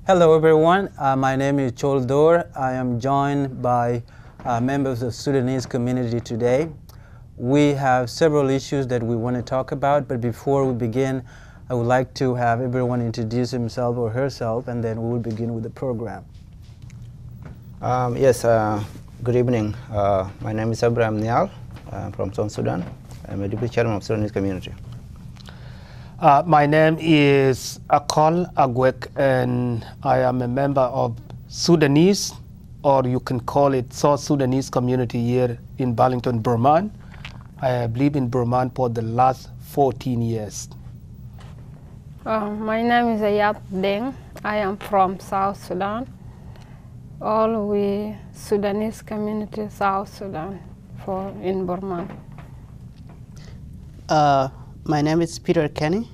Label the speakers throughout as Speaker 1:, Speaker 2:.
Speaker 1: Hello everyone, my name is Chol Dhoor. I am joined by members of Sudanese community today. We have several issues that we want to talk about, but before we begin, I would like to have everyone introduce himself or herself, and then we will begin with the program.
Speaker 2: Good evening. My name is Nhial from South Sudan. I'm a deputy chairman of Sudanese community.
Speaker 3: My name is Akol Agwek, and I am a member of Sudanese, or you can call it South Sudanese community here in Burlington, Vermont. I have lived in Vermont for the last 14 years.
Speaker 4: My name is Ayat Deng. I am from South Sudan. All we Sudanese community South Sudan in Vermont.
Speaker 5: My name is Peter Keny.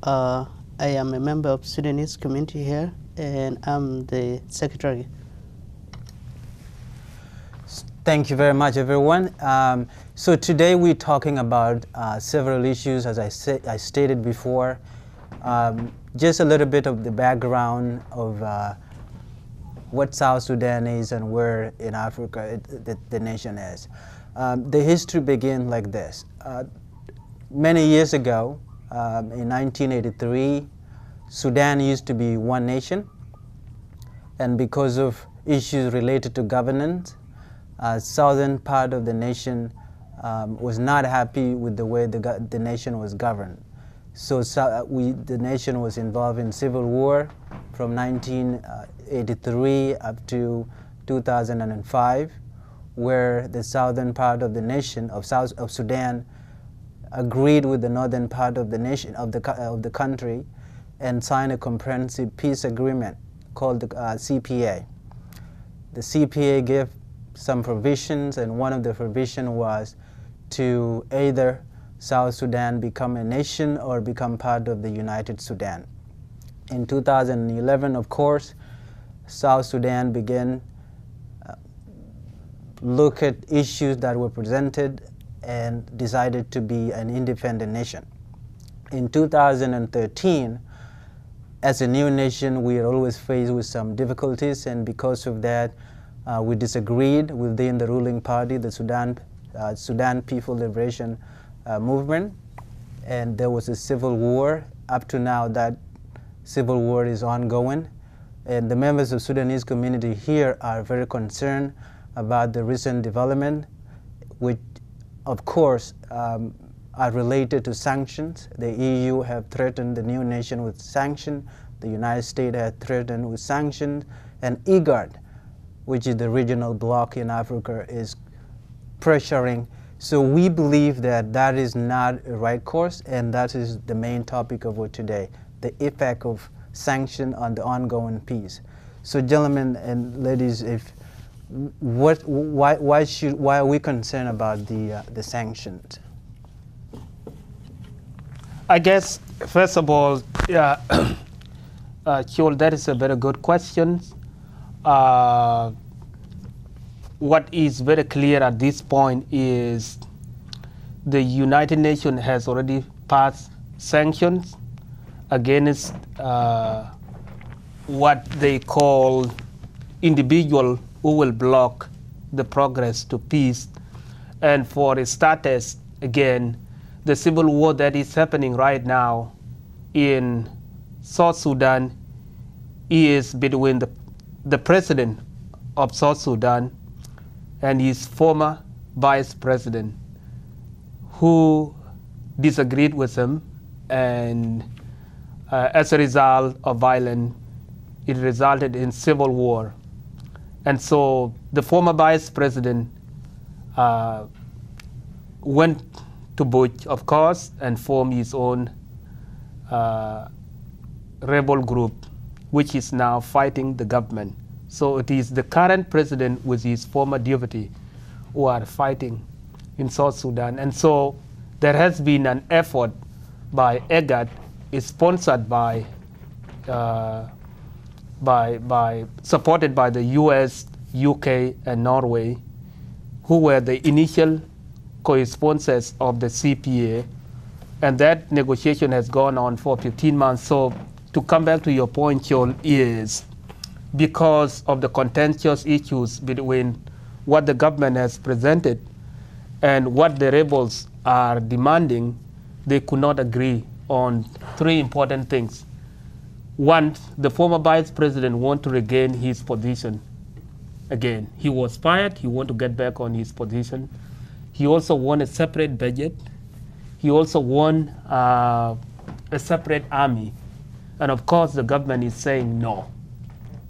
Speaker 5: I am a member of Sudanese community here, and I'm the secretary.
Speaker 1: Thank you very much, everyone. So today we're talking about several issues, as I stated before. Just a little bit of the background of what South Sudan is and where in Africa the nation is. The history begins like this. Many years ago, in 1983, Sudan used to be one nation, and because of issues related to governance, southern part of the nation was not happy with the way the nation was governed. So the nation was involved in civil war from 1983 up to 2005, where the southern part of the nation of Sudan agreed with the northern part of the nation of the country and signed a comprehensive peace agreement called the CPA. The CPA gave some provisions, and one of the provisions was to either South Sudan become a nation or become part of the United Sudan. In 2011, of course, South Sudan began look at issues that were presented and decided to be an independent nation. In 2013, as a new nation, we are always faced with some difficulties, and because of that, we disagreed within the ruling party, the Sudan People Liberation Movement, and there was a civil war. Up to now, that civil war is ongoing, and the members of Sudanese community here are very concerned about the recent development, which of course are related to sanctions. The EU have threatened the new nation with sanctions, the United States have threatened with sanctions, and IGAD, which is the regional bloc in Africa, is pressuring. So we believe that that is not a right course, and that is the main topic of today, the effect of sanction on the ongoing peace. So gentlemen and ladies, why are we concerned about the sanctions?
Speaker 3: I guess, first of all, Chol, that is a very good question. What is very clear at this point is the United Nations has already passed sanctions against what they call individual who will block the progress to peace. And for starters, again, the civil war that is happening right now in South Sudan is between the president of South Sudan and his former vice president, who disagreed with him, and as a result of violence, it resulted in civil war. And so the former vice president went to Bush, of course, and formed his own rebel group, which is now fighting the government. So it is the current president with his former deputy who are fighting in South Sudan. And so there has been an effort by IGAD, sponsored by supported by the US, UK, and Norway, who were the initial co-sponsors of the CPA, and that negotiation has gone on for 15 months. So to come back to your point, Chol, is because of the contentious issues between what the government has presented and what the rebels are demanding, they could not agree on three important things. One, the former vice president wants to regain his position. Again, he was fired, he wants to get back on his position. He also wants a separate budget. He also wants a separate army. And of course, the government is saying no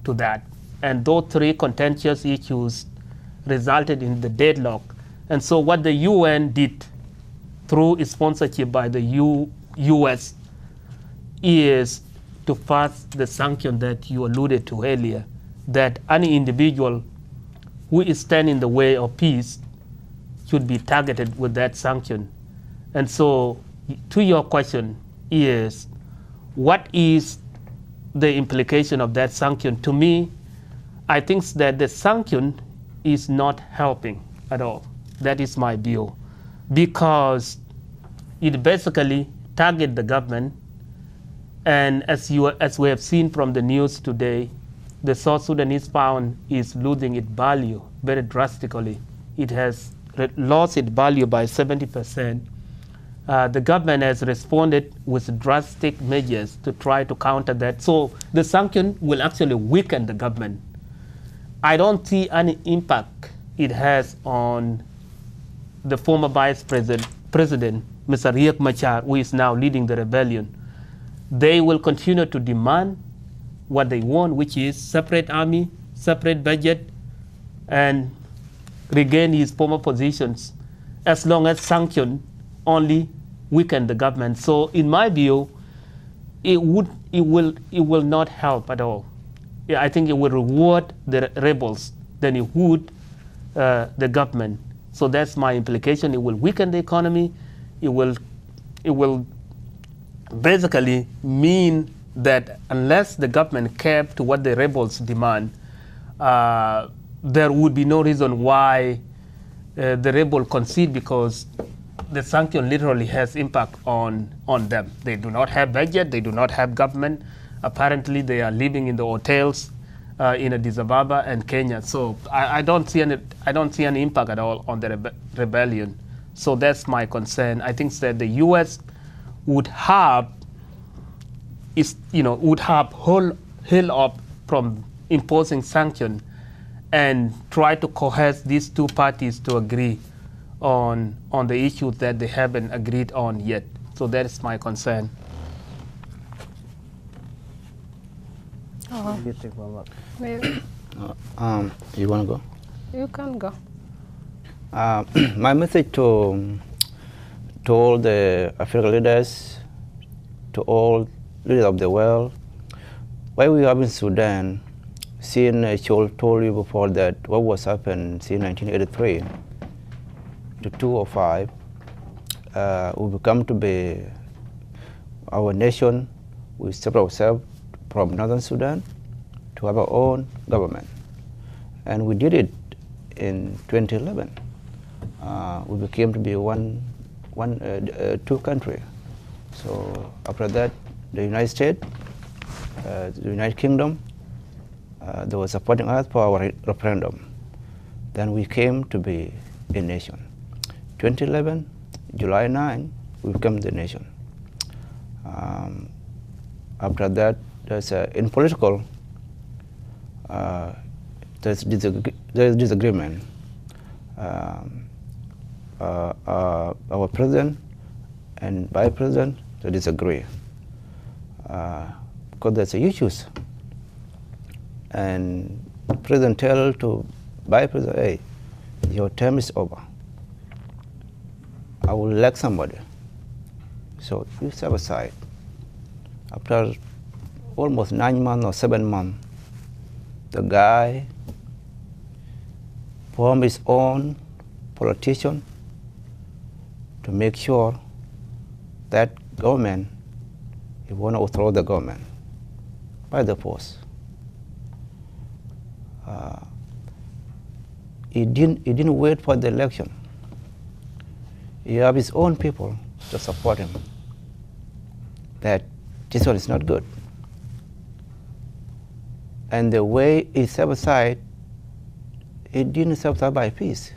Speaker 3: to that. And those three contentious issues resulted in the deadlock. And so what the UN did through its sponsorship by the US is to pass the sanction that you alluded to earlier, that any individual who is standing in the way of peace should be targeted with that sanction. And so to your question is, what is the implication of that sanction? To me, I think that the sanction is not helping at all. That is my view, because it basically targets the government. And as we have seen from the news today, the South Sudanese pound is losing its value very drastically. It has lost its value by 70%. The government has responded with drastic measures to try to counter that. So the sanction will actually weaken the government. I don't see any impact it has on the former vice president, Mr. Riek Machar, who is now leading the rebellion. They will continue to demand what they want, which is separate army, separate budget, and regain his former positions, as long as sanction only weaken the government. So in my view, it will not help at all. I think it will reward the rebels than it would the government. So that's my implication. It will weaken the economy. It will basically mean that unless the government kept to what the rebels demand, there would be no reason why the rebel concede, because the sanction literally has impact on them. They do not have budget. They do not have government. Apparently, they are living in the hotels in Addis Ababa and Kenya. So I don't see any impact at all on the rebellion. So that's my concern. I think that the U.S. would have held up from imposing sanctions and try to coerce these two parties to agree on the issues that they haven't agreed on yet. So that is my concern.
Speaker 4: Maybe
Speaker 2: You want to go?
Speaker 4: you can go.
Speaker 2: My message to all the African leaders, to all leaders of the world, why we have in Sudan, seeing Chol told you before that what was happened since 1983 to 2005, we become to be our nation. We separate ourselves from Northern Sudan to have our own government, and we did it in 2011. We became to be two country. So after that, the United States, the United Kingdom, they were supporting us for our referendum. Then we came to be a nation. 2011, July 9, we became the nation. After that, there's in political, there's disagreement. Our president and vice president, they disagree because there's issues. And president tell to vice president, hey, your term is over. I will elect somebody. So you step aside. After almost 9 months or 7 months, the guy formed his own politician to make sure that government, he want to overthrow the government by the force. He didn't wait for the election. He have his own people to support him. That this one is not good. And the way he set aside, he didn't set aside by peace.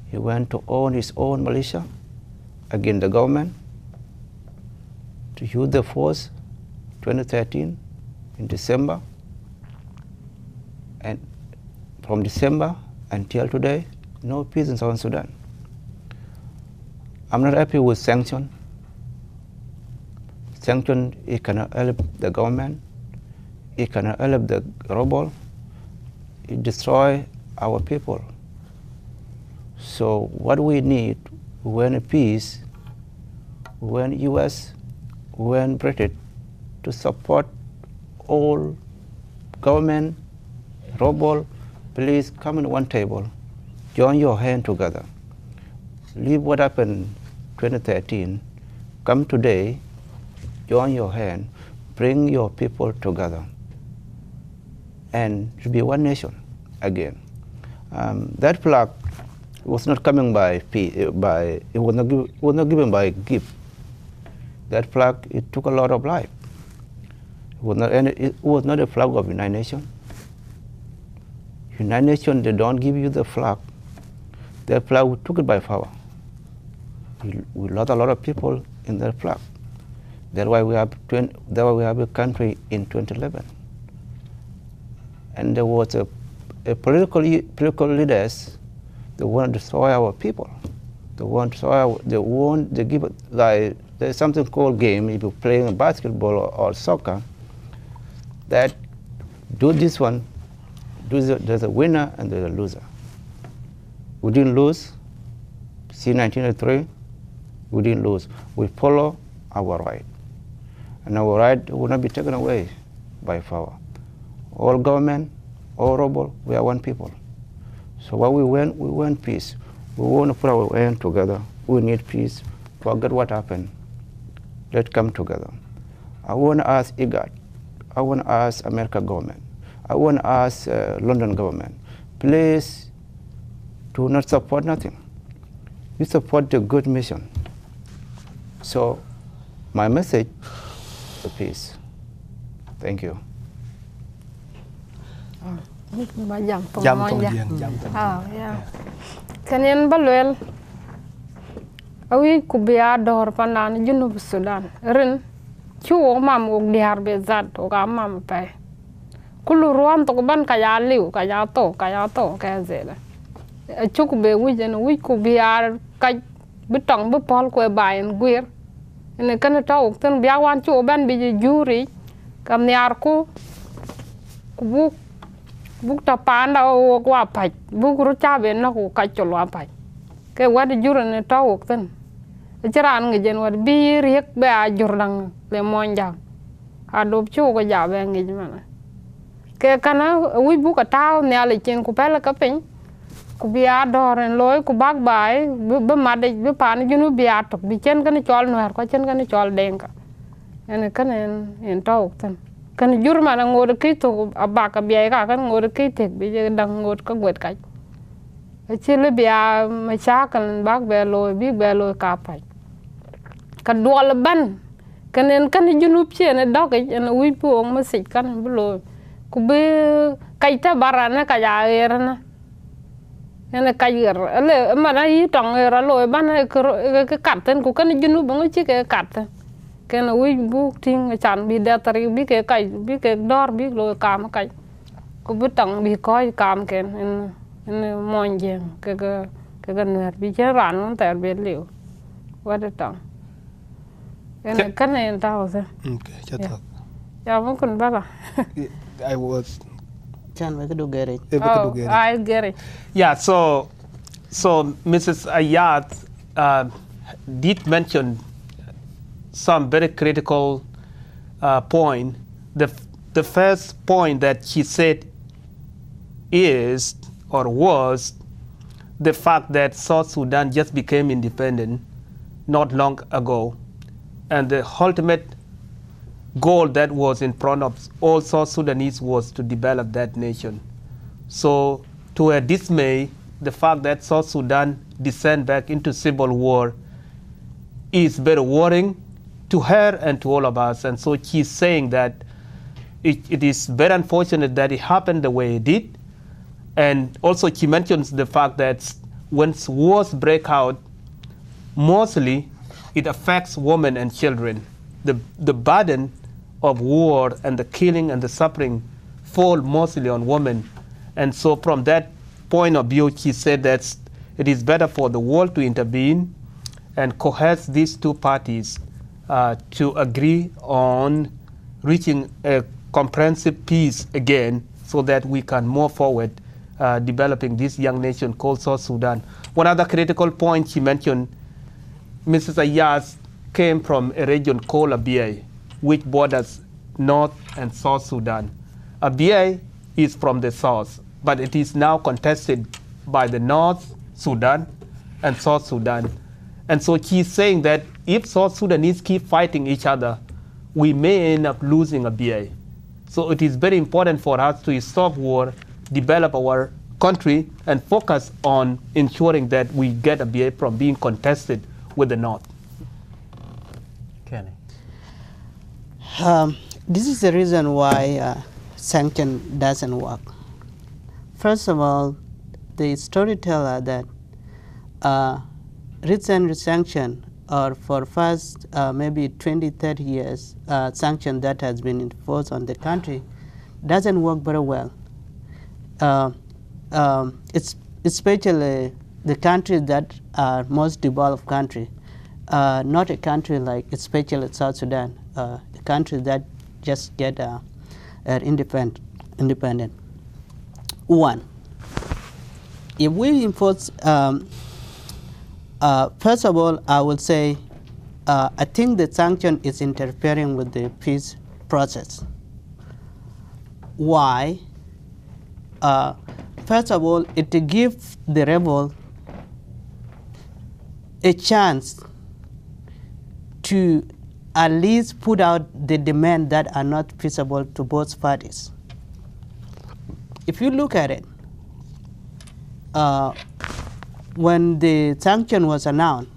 Speaker 2: He went to own his own militia against the government, to use the force 2013 in December. And from December until today, no peace in Southern Sudan. I'm not happy with sanction. Sanction, it cannot help the government. It cannot help the rebel. It destroys our people. So what we need, we want peace, we want U.S., we want British to support all government, rebel, please come in one table, join your hand together. Leave what happened 2013, come today, join your hand, bring your people together, and to be one nation again. That flag was not coming it was not given by gift. That flag, it took a lot of life. It was not a flag of United Nations. United Nations, they don't give you the flag. That flag, we took it by power. We lost a lot of people in that flag. That's why we have a country in 2011. And there was a political leaders, they want to destroy our people. They want to give it, like, there's something called game, if you're playing basketball or soccer, that do this one, there's a winner and there's a loser. We didn't lose. See 1903, we didn't lose. We follow our right. And our right will not be taken away by power. All government, all rebel, we are one people. So what we want peace. We want to put our hand together. We need peace. Forget what happened. Let's come together. I want to ask IGAD. I want to ask American government. I want to ask London government. Please do not support nothing. You support the good mission. So my message is peace. Thank you.
Speaker 4: Jam
Speaker 3: tong jam.
Speaker 4: yeah. Kanyan balwel awi kubia dor panan junub Sudan rin chuo mam og diar be zat og mam pe kulu ruam to ban kaya liu kaya to ka zela chuk be wijen wi kubia ka bitong bu pol ko bayen guir ne kan ta ok tan bia wan chuo ban bi juri kam nyar ku buk ta panda o kwa pai buk ru cha ben na ku ka cholo pai ke wad jura ne ta ok tan jiran ngi jen wad bi riek be a jurdang le monja adob chu ko ja be ngi mana ke kana wi buk ta ne ale chen ku pela ka pen ku bia doren loy ku bak bai be made be pan junu bia tok bi chen kan chol noer ko chen kan chol denka ene kan en ta ok tan kan jur mana ngor ki to abaka bia ka kan ngor ki tek bi dang ngor ka gwet ka chile bia ma cha kan bak be loy bi be loy ka pai ka dol ban kan junub chen dog en wi pu ma sit kan bu loy ku be kai ta barana ka ya erna ene ka yer le mana yi tong era loy ban ka kat ten ku kan junub ngo chi ke kat ken wi bu ting chan bi da tari bi ke kai bi ke dor bi lo kam kai ku bu tang bi koi kam ken en monje ke nuer bi che ran on ter be liu wa de tang en kan en ta ho se
Speaker 3: Okay, chat.
Speaker 4: ya mo kun ba
Speaker 3: I was
Speaker 5: Chan we do get it.
Speaker 3: able to get it.
Speaker 4: I get it.
Speaker 3: Yeah, so Mrs. Ayat did mention some very critical point. The first point that she said is or was the fact that South Sudan just became independent not long ago, and the ultimate goal that was in front of all South Sudanese was to develop that nation. So to her dismay, the fact that South Sudan descend back into civil war is very worrying to her and to all of us. And so she's saying that it is very unfortunate that it happened the way it did. And also she mentions the fact that when wars break out, mostly it affects women and children. The burden of war and the killing and the suffering fall mostly on women. And so from that point of view, she said that it is better for the world to intervene and coerce these two parties to agree on reaching a comprehensive peace again so that we can move forward developing this young nation called South Sudan. One other critical point she mentioned, Mrs. Ayat came from a region called Abyei, which borders North and South Sudan. Abyei is from the south, but it is now contested by the North Sudan and South Sudan. And so she's saying that if South Sudanese keep fighting each other, we may end up losing Abyei. So it is very important for us to stop war, develop our country, and focus on ensuring that we get Abyei from being contested with the North.
Speaker 1: Keny.
Speaker 5: This is the reason why sanction doesn't work. First of all, the storyteller that recent sanction or for first maybe 20, 30 years sanction that has been enforced on the country doesn't work very well. It's especially the countries that are most developed country, not a country like especially South Sudan, a country that just get independent. One, if we enforce, first of all, I would say, I think the sanction is interfering with the peace process. Why? First of all, it gives the rebel a chance to at least put out the demands that are not feasible to both parties. If you look at it, when the sanction was announced,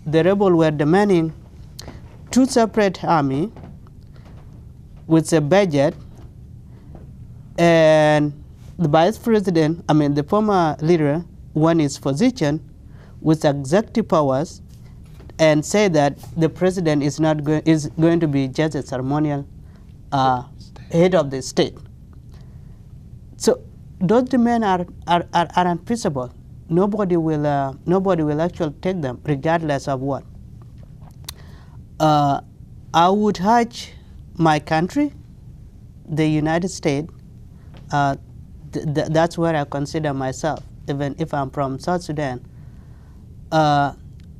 Speaker 5: the rebels were demanding two separate armies with a budget, and the vice president, the former leader, won his position with executive powers and say that the president is going to be just a ceremonial head of the state. So those demands are unfeasible. Nobody will actually take them, regardless of what. I would urge my country, the United States. That's where I consider myself, even if I'm from South Sudan.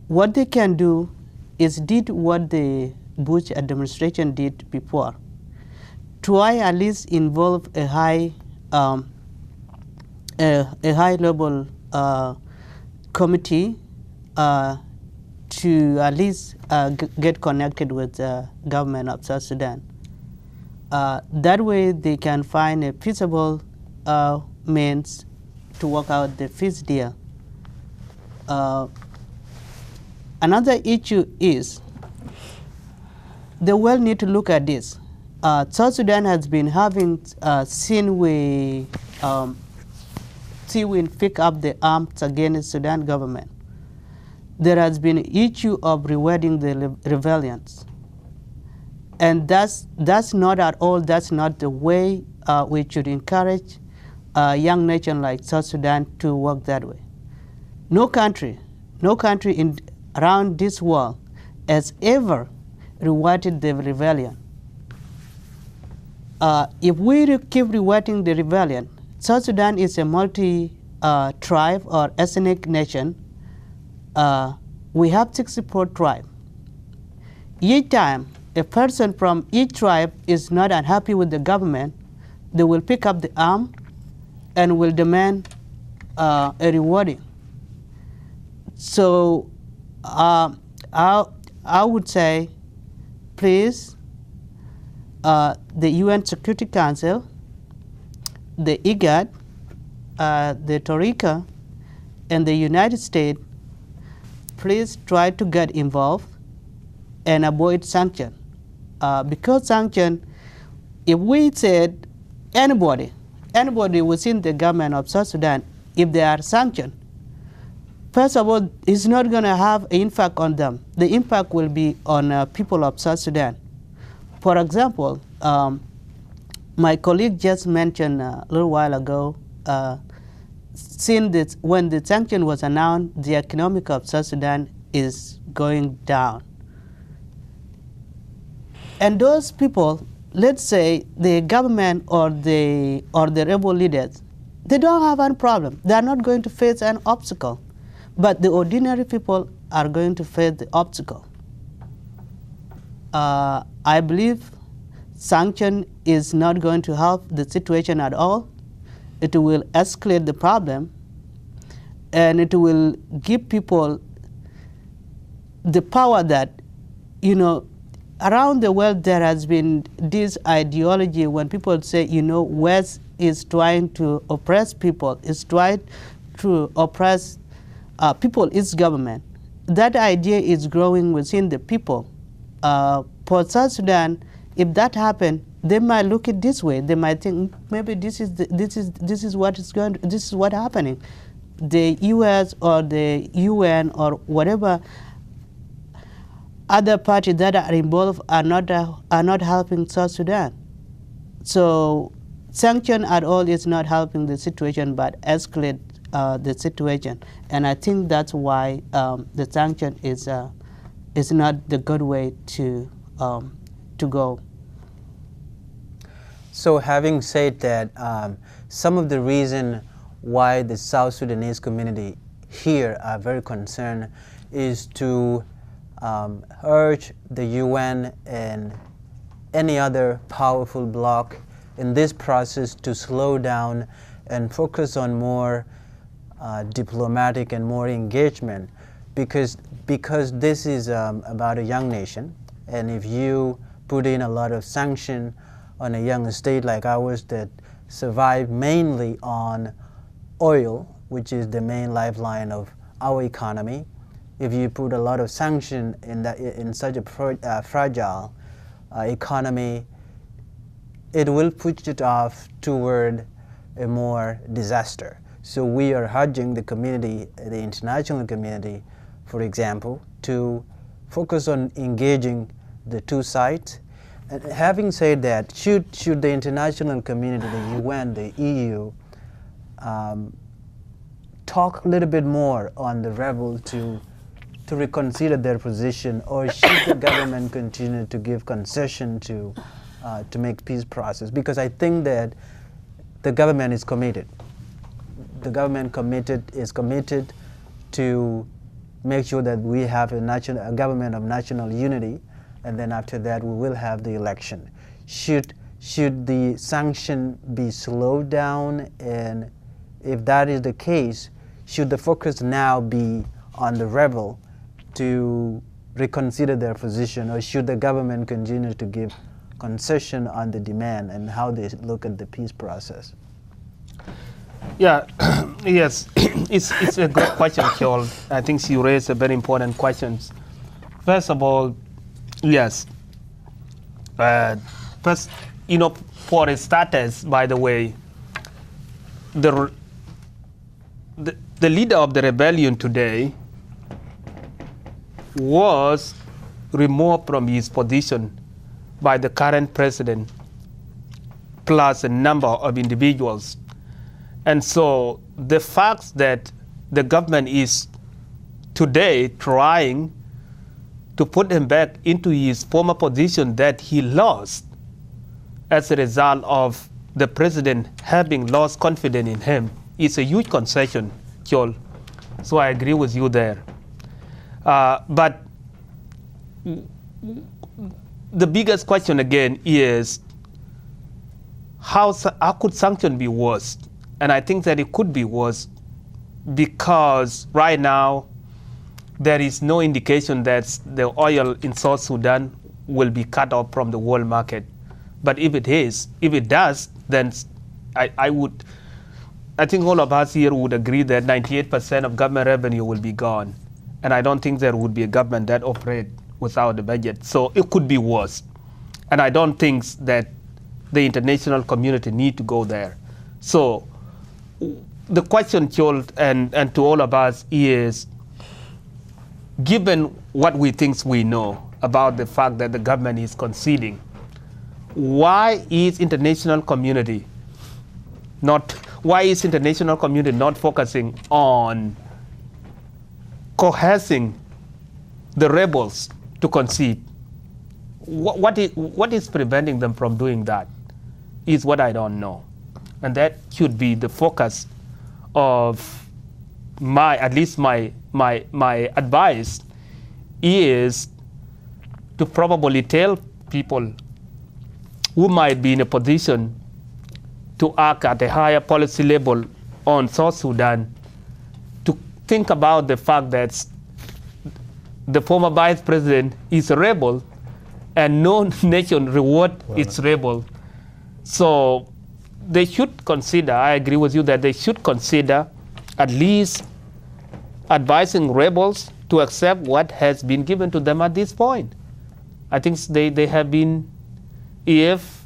Speaker 5: What they can do is did what the Bush administration did before. Try at least involve a high level committee to at least get connected with the government of South Sudan. That way they can find a feasible means to work out the peace deal. Another issue is the world need to look at this. South Sudan has been having since we pick up the arms against Sudan government. There has been an issue of rewarding the rebellions. And that's not at all, that's not the way we should encourage a young nation like South Sudan to work that way. No country around this world has ever rewarded the rebellion. If we keep rewarding the rebellion, South Sudan is a multi-tribe or ethnic nation. We have 64 tribes. Each time a person from each tribe is not unhappy with the government, they will pick up the arm and will demand a rewarding. So I would say, please, the UN Security Council, the IGAD, the Torika, and the United States, please try to get involved and avoid sanction. Because sanction if we said anybody within the government of South Sudan, if they are sanctioned, first of all, it's not going to have an impact on them. The impact will be on people of South Sudan. For example, my colleague just mentioned a little while ago, when the sanction was announced, the economic of South Sudan is going down. And those people, let's say the government or the rebel leaders, they don't have any problem. They are not going to face an obstacle. But the ordinary people are going to face the obstacle. I believe sanction is not going to help the situation at all. It will escalate the problem, and it will give people the power that, around the world there has been this ideology when people say, West is trying to oppress people, is trying to oppress people, its government. That idea is growing within the people. For South Sudan, if that happens, they might look at it this way. They might think maybe this is what happening. The U.S. or the UN or whatever other parties that are involved are not helping South Sudan. So sanction at all is not helping the situation, but escalate the situation. And I think that's why the sanction is not the good way to go.
Speaker 1: So having said that, some of the reason why the South Sudanese community here are very concerned is to urge the UN and any other powerful bloc in this process to slow down and focus on more diplomatic and more engagement, because this is about a young nation, and if you put in a lot of sanction on a young state like ours that survive mainly on oil, which is the main lifeline of our economy, if you put a lot of sanction in such a fragile economy, it will push it off toward a more disaster. So we are urging the community, the international community, for example, to focus on engaging the two sides. And having said that, should the international community, the UN, the EU, talk a little bit more on the rebel to reconsider their position, or should the government continue to give concession to make peace process? Because I think that the government is committed. The government is committed to make sure that we have a government of national unity, and then after that we will have the election. Should the sanction be slowed down, and if that is the case, should the focus now be on the rebel to reconsider their position, or should the government continue to give concession on the demand and how they look at the peace process?
Speaker 3: Yeah, yes, it's a good question, Chol. I think she raised a very important question. First of all, yes. First, for a starters, by the way, the leader of the rebellion today was removed from his position by the current president, plus a number of individuals. And so the fact that the government is today trying to put him back into his former position that he lost as a result of the president having lost confidence in him is a huge concession, Chol. So I agree with you there. But the biggest question again is how could sanction be worse? And I think that it could be worse because right now there is no indication that the oil in South Sudan will be cut off from the world market. But if it does, then I think all of us here would agree that 98% of government revenue will be gone. And I don't think there would be a government that operates without a budget. So it could be worse. And I don't think that the international community need to go there. So the question, Chol, and to all of us is, given what we think we know about the fact that the government is conceding, why is international community not focusing on coercing the rebels to concede? What is preventing them from doing that is what I don't know. And that should be the focus of my advice is to probably tell people who might be in a position to act at a higher policy level on South Sudan to think about the fact that the former vice president is a rebel and no nation reward its rebel. So they should consider, I agree with you, that they should consider at least advising rebels to accept what has been given to them at this point. I think they have been, if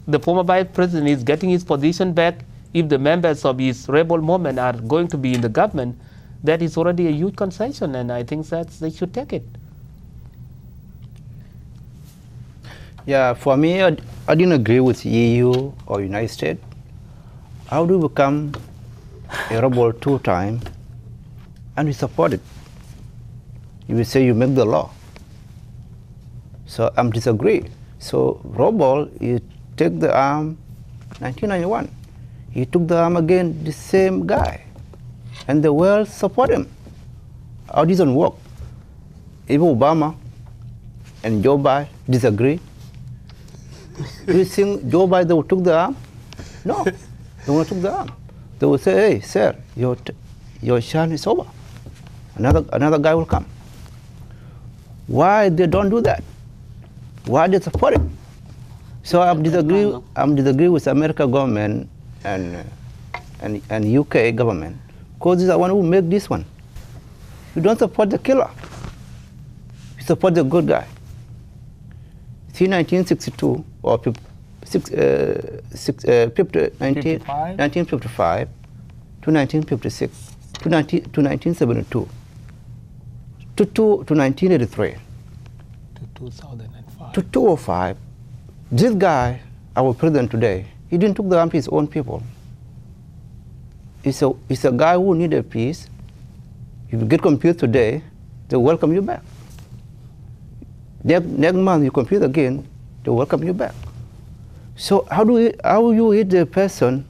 Speaker 3: the former vice president is getting his position back, if the members of his rebel movement are going to be in the government, that is already a huge concession, and I think that they should take it.
Speaker 2: Yeah, for me, I didn't agree with EU or United States. How do you become a rebel 2 times and we support it? You will say you make the law. So I'm disagree. So rebel, you take the arm, 1991. He took the arm again, the same guy. And the world support him. How doesn't work? If Obama and Joe Biden disagree, do you think Joe Biden took the arm? No, they won't took the arm. They will say, hey, sir, your chance is over. Another guy will come. Why they don't do that? Why they support it? So I'm disagree with American government and UK government, because these are one who make this one. You don't support the killer. You support the good guy. See 1962 or 1955 to 1956 to 1972 to 1983
Speaker 3: to 2005
Speaker 2: to 2005. This guy, our president today, he didn't took the arm to his own people. It's a guy who needed peace. If you get confused today, they welcome you back. Next month you confuse again, they welcome you back. So how you hit the person?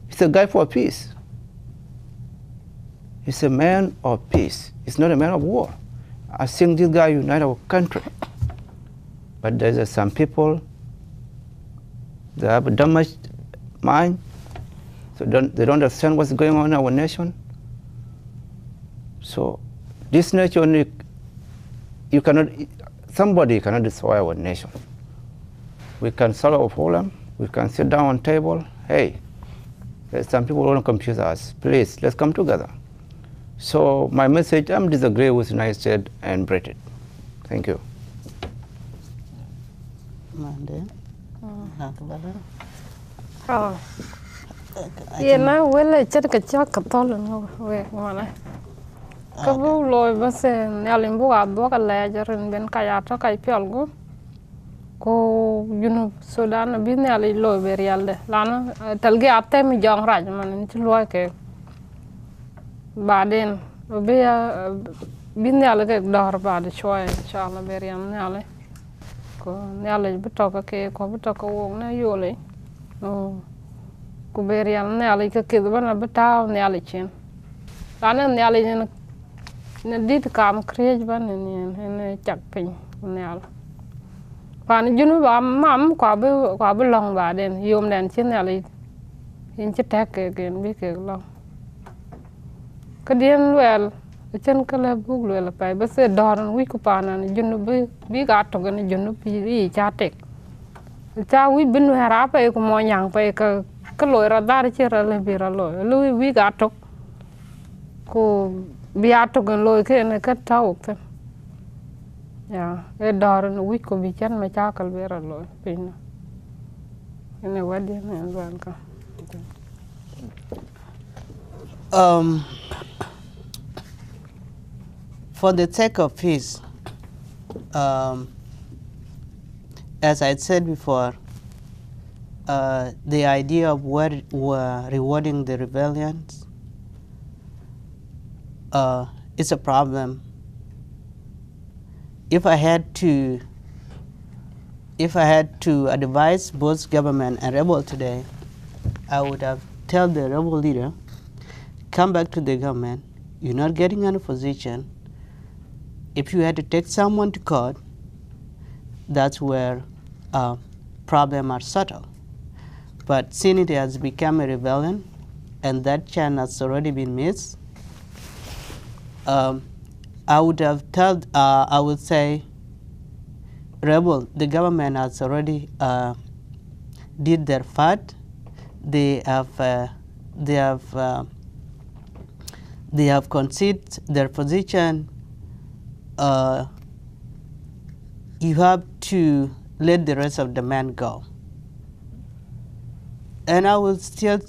Speaker 2: He's a guy for peace. He's a man of peace. He's not a man of war. I think this guy unite our country. But there's some people, they have a damaged mind, so they don't understand what's going on in our nation. So this nation, somebody cannot destroy our nation. We can solve our problem. We can sit down on table. Hey, there's some people who want to confuse us. Please, let's come together. So my message, I'm disagree with United States and Britain. Thank you.
Speaker 4: Yena wele chet ka cha ka tol no we mana ka bu loy base nyalin bu ga do ka le jarin ben ka ya to kai piol go ko yunu Sudan bi nyali loy be realde lana talge atte mi jong raj man ci loy ke baden be bi nyali ke dor ba de choy inshallah be riam nyali ko nyali bu to ka ke ko bu to ka wong na yole ku be riam nyali ka ke bana betaw nyali chen lana nyali ne dit kam kreej ban ne chak pin nyal pan junu ba mam kwa bu long ba den yom den chen nyali in che tek ke gen bi ke long ka dien wel chen ka le bu le pa ba se doran wi ku pana ne junu bi ga to gen junu pi cha tek cha wi bin hara pa ko mo nyang pa ka loy ra dar che ra le bi ra loy lui wi ga to ko bi a to gen loy ke ne ka tau te ya e doran wi ko bi chen ma cha kal bi ra loy pin
Speaker 5: For the sake of peace, as I said before, the idea of rewarding the rebellions is a problem. If I had to advise both government and rebel today, I would have tell the rebel leader, come back to the government. You're not getting any position. If you had to take someone to court, that's where problems are settled. But since it has become a rebellion, and that chance has already been missed, I would say, rebel, the government has already did their part. They have conceded their position. You have to let the rest of the men go. And I will still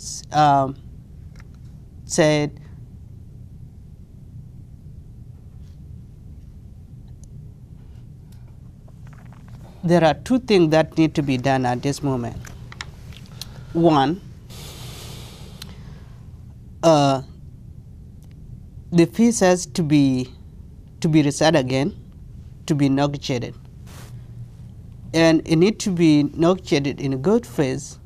Speaker 5: say, there are two things that need to be done at this moment. One, the peace has to be reset again, to be negotiated. And it needs to be negotiated in a good phase,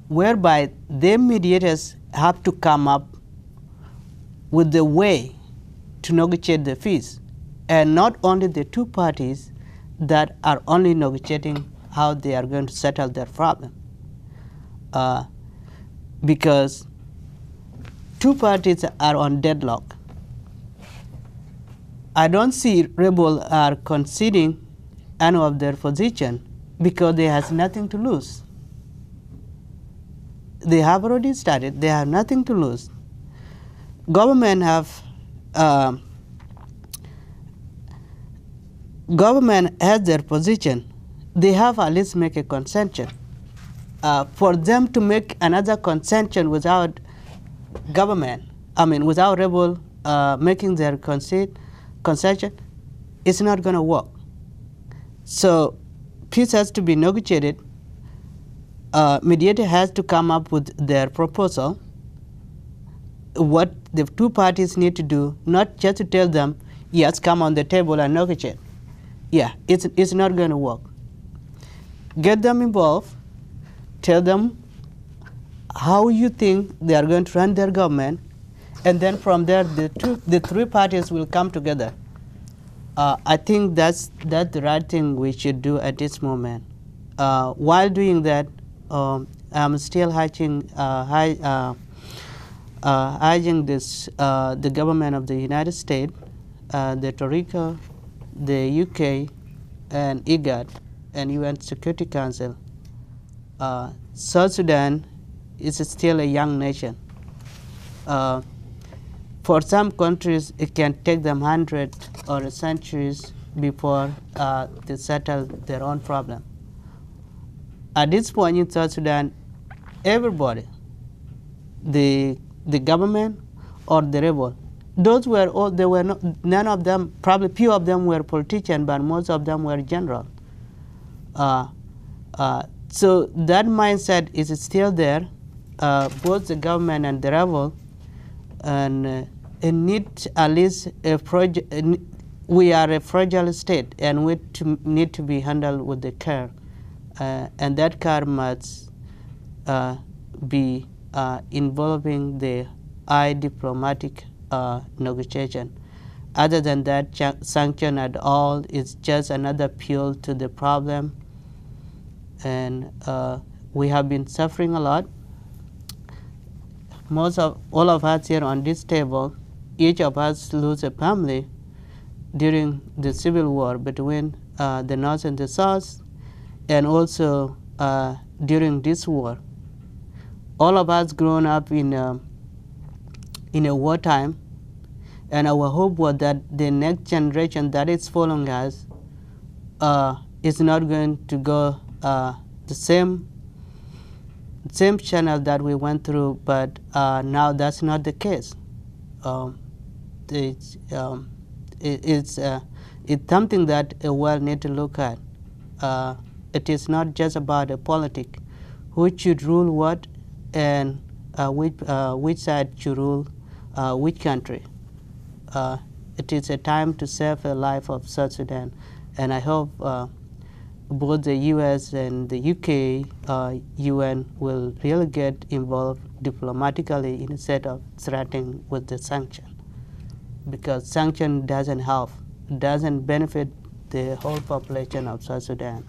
Speaker 5: whereby the mediators have to come up with the way to negotiate the peace, and not only the two parties that are only negotiating how they are going to settle their problem. Because two parties are on deadlock. I don't see rebels are conceding any of their position because they have nothing to lose. They have already started. They have nothing to lose. Government has their position. They have at least make a concession. For them to make another concession without government, without rebel making their concession, it's not going to work. So peace has to be negotiated. Mediator has to come up with their proposal, what the two parties need to do, not just to tell them, yes, come on the table and negotiate. Yeah, it's not going to work. Get them involved, tell them how you think they are going to run their government, and then from there the three parties will come together. I think that's the right thing we should do at this moment. While doing that, I'm still urging the government of the United States, the Toriko, the UK, and IGAD, and UN Security Council. South Sudan is still a young nation. For some countries, it can take them hundreds or centuries before they settle their own problem. At this point in South Sudan, everybody, the government or the rebel, those were all, they were not, none of them, probably few of them were politicians, but most of them were general. So that mindset is still there, both the government and the rebel, and it needs at least we are a fragile state, and we need to be handled with the care, and that care must be involving the high diplomatic negotiation. Other than that, sanction at all is just another fuel to the problem, and we have been suffering a lot. All of us here on this table, each of us lose a family during the civil war between the North and the South, and also during this war. All of us grown up in a wartime, and our hope was that the next generation that is following us is not going to go the same same channel that we went through, but now that's not the case. It's something that a world need to look at. It is not just about a politic, who should rule what, and which side should rule which country. It is a time to save the life of South Sudan, and I hope both the U.S. and the UK, UN will really get involved diplomatically instead of threatening with the sanction, because sanction doesn't help, doesn't benefit the whole population of South Sudan.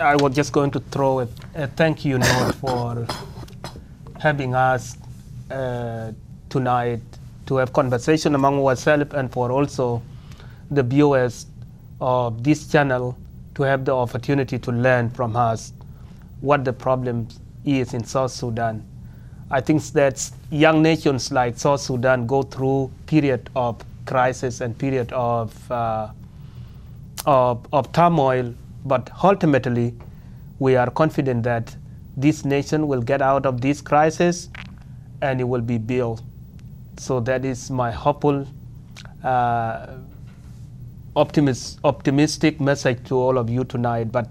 Speaker 3: I was just going to throw a thank you note for having us tonight to have conversation among ourselves, and for also the viewers of this channel to have the opportunity to learn from us what the problem is in South Sudan. I think that young nations like South Sudan go through period of crisis and period of turmoil, but ultimately we are confident that this nation will get out of this crisis and it will be built. So that is my hopeful, optimistic message to all of you tonight. But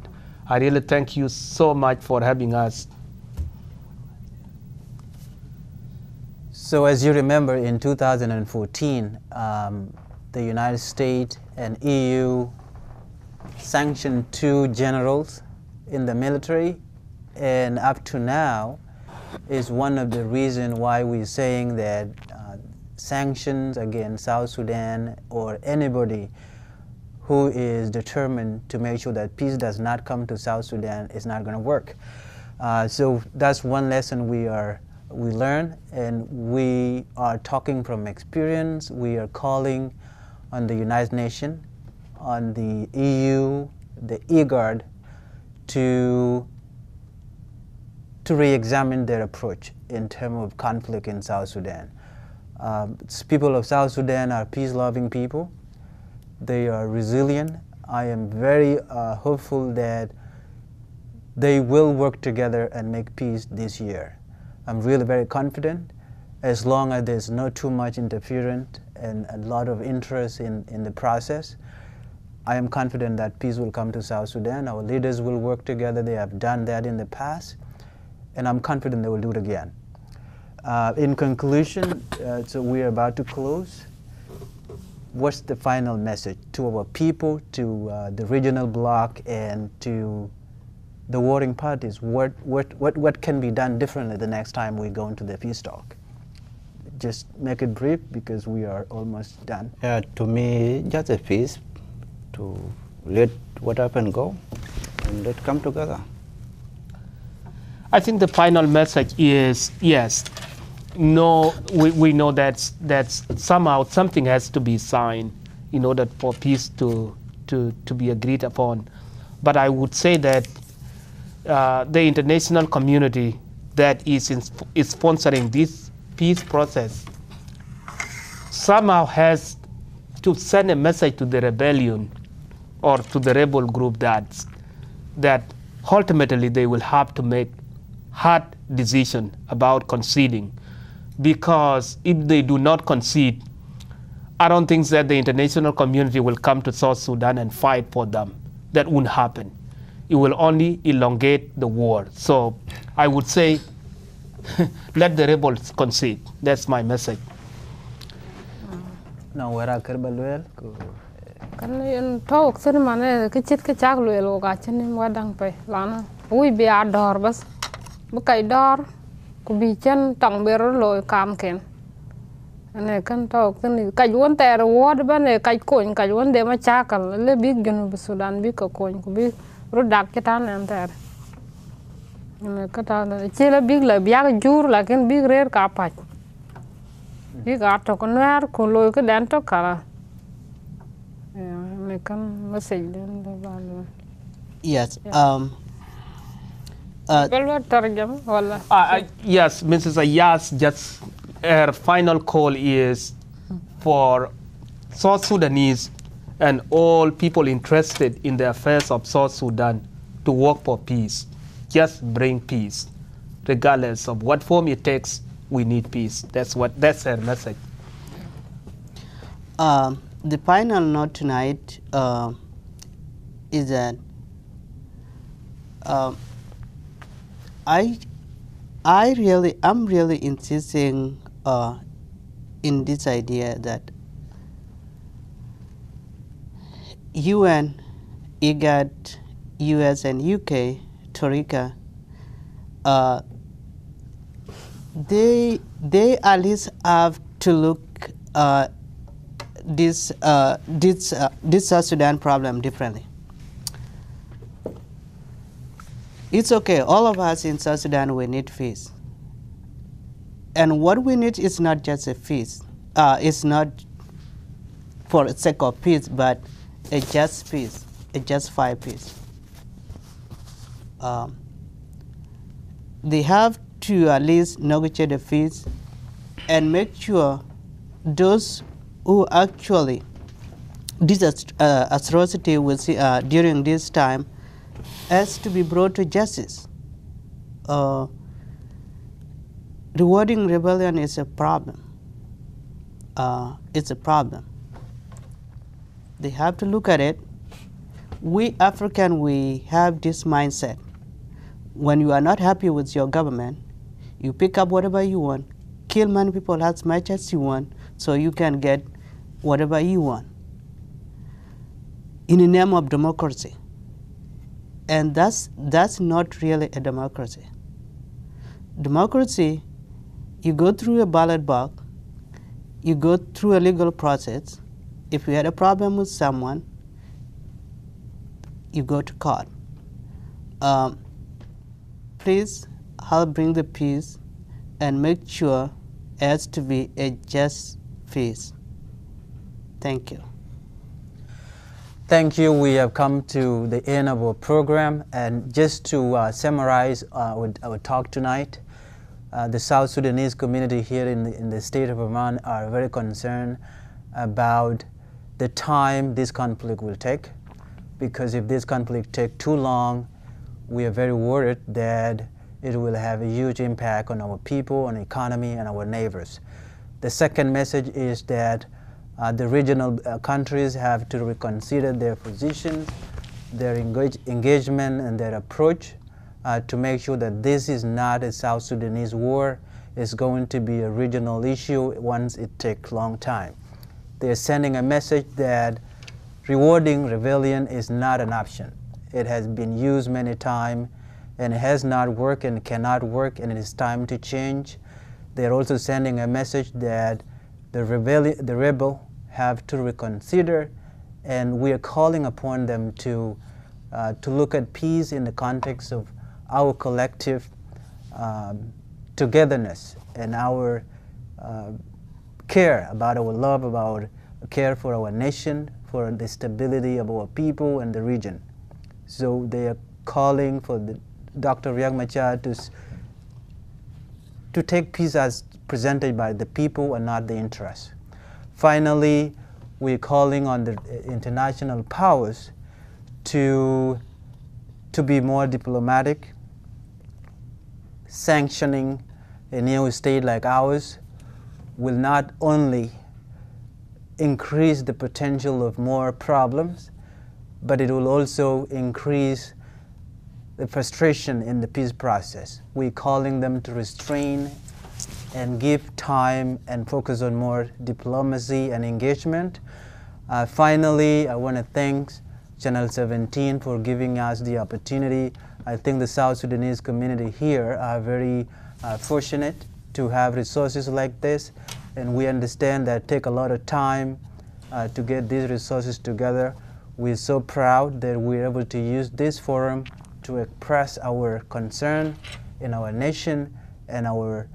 Speaker 3: I really thank you so much for having us.
Speaker 1: So as you remember, in 2014, the United States and EU sanctioned 2 generals in the military, and up to now is one of the reasons why we're saying that sanctions against South Sudan or anybody who is determined to make sure that peace does not come to South Sudan is not going to work. So that's one lesson we learn, and we are talking from experience. We are calling on the United Nations, on the EU, the IGAD, to re-examine their approach in terms of conflict in South Sudan. People of South Sudan are peace-loving people. They are resilient. I am very hopeful that they will work together and make peace this year. I'm really very confident, as long as there's not too much interference and a lot of interest in the process. I am confident that peace will come to South Sudan. Our leaders will work together. They have done that in the past, and I'm confident they will do it again. In conclusion, so we are about to close. What's the final message to our people, to the regional bloc, and to the warring parties? What can be done differently the next time we go into the peace talk? Just make it brief, because we are almost done.
Speaker 2: Yeah, to me, just a peace, to let what happened go and let come together.
Speaker 3: I think the final message is, yes, no, we know that somehow something has to be signed in order for peace to be agreed upon. But I would say that the international community that is sponsoring this peace process somehow has to send a message to the rebellion or to the rebel group that ultimately they will have to make hard decision about conceding. Because if they do not concede, I don't think that the international community will come to South Sudan and fight for them. That won't happen. It will only elongate the war. So I would say, let the rebels concede. That's my message.
Speaker 1: Now, where are Kerbalwell?
Speaker 4: Kan yen talk sen mane kicit kecak luel ka chenim wadang pe lana. Ui bi ador bas. Bukai dor ku bi chen tong bero loy kam ken. Ane kan talk sen ka juan ter wod ban e ka koin ka juan de ma chakal le big Junub Sudan bi ka koin ku bi rodak ketan en ter. Ane ka ta chela big la biag jur la ken big rer ka pa. Big ato ko ner ku loy ke dan to kala. Yeah, kan message den da balu.
Speaker 5: Yes.
Speaker 3: Yes, Mrs. Ayat, just her final call is for South Sudanese and all people interested in the affairs of South Sudan to work for peace. just bring peace. Regardless of what form it takes, we need peace. That's her message.
Speaker 5: The final note tonight is that I'm really insisting in this idea that UN, IGAD, US, and UK, Torika, they at least have to look this South Sudan problem differently. It's okay, all of us in South Sudan, we need peace. And what we need is not just a peace. It's not for the sake of peace, but a just peace, a justified peace. They have to at least negotiate the peace and make sure those who actually this atrocity was during this time has to be brought to justice. Rewarding rebellion is a problem. It's a problem. They have to look at it. We African, we have this mindset. When you are not happy with your government, you pick up whatever you want, kill many people as much as you want, so you can get whatever you want in the name of democracy. And that's not really a democracy. Democracy, you go through a ballot box, you go through a legal process. If you had a problem with someone, you go to court. Please help bring the peace and make sure it has to be a just peace. Thank you.
Speaker 1: Thank you. We have come to the end of our program. And just to summarize our talk tonight, the South Sudanese community here in the state of Vermont are very concerned about the time this conflict will take. Because if this conflict takes too long, we are very worried that it will have a huge impact on our people, on the economy, and our neighbors. The second message is that the regional countries have to reconsider their positions, their engagement, and their approach to make sure that this is not a South Sudanese war. It's going to be a regional issue once it takes a long time. They're sending a message that rewarding rebellion is not an option. It has been used many times and it has not worked and cannot work, and it is time to change. They're also sending a message that the rebel have to reconsider, and we are calling upon them to look at peace in the context of our collective togetherness and our care about our love, about care for our nation, for the stability of our people and the region. So they are calling for Dr. Riek Machar to take peace as presented by the people and not the interests. Finally, we're calling on the international powers to be more diplomatic. Sanctioning a new state like ours will not only increase the potential of more problems, but it will also increase the frustration in the peace process. We're calling them to restrain and give time and focus on more diplomacy and engagement. Finally, I want to thank Channel 17 for giving us the opportunity. I think the South Sudanese community here are very fortunate to have resources like this, and we understand that it takes a lot of time to get these resources together. We're so proud that we're able to use this forum to express our concern in our nation and our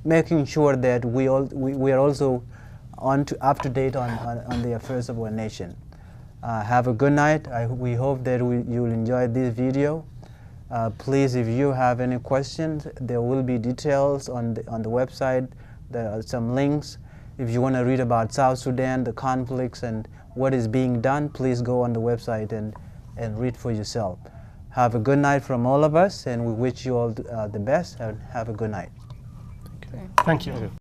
Speaker 1: making sure that we are also up to date on the affairs of our nation. Have a good night. We hope that you'll enjoy this video. Please, if you have any questions, there will be details on the website. There are some links. If you want to read about South Sudan, the conflicts, and what is being done, please go on the website and read for yourself. Have a good night from all of us, and we wish you all the best, and have a good night.
Speaker 3: Thank you.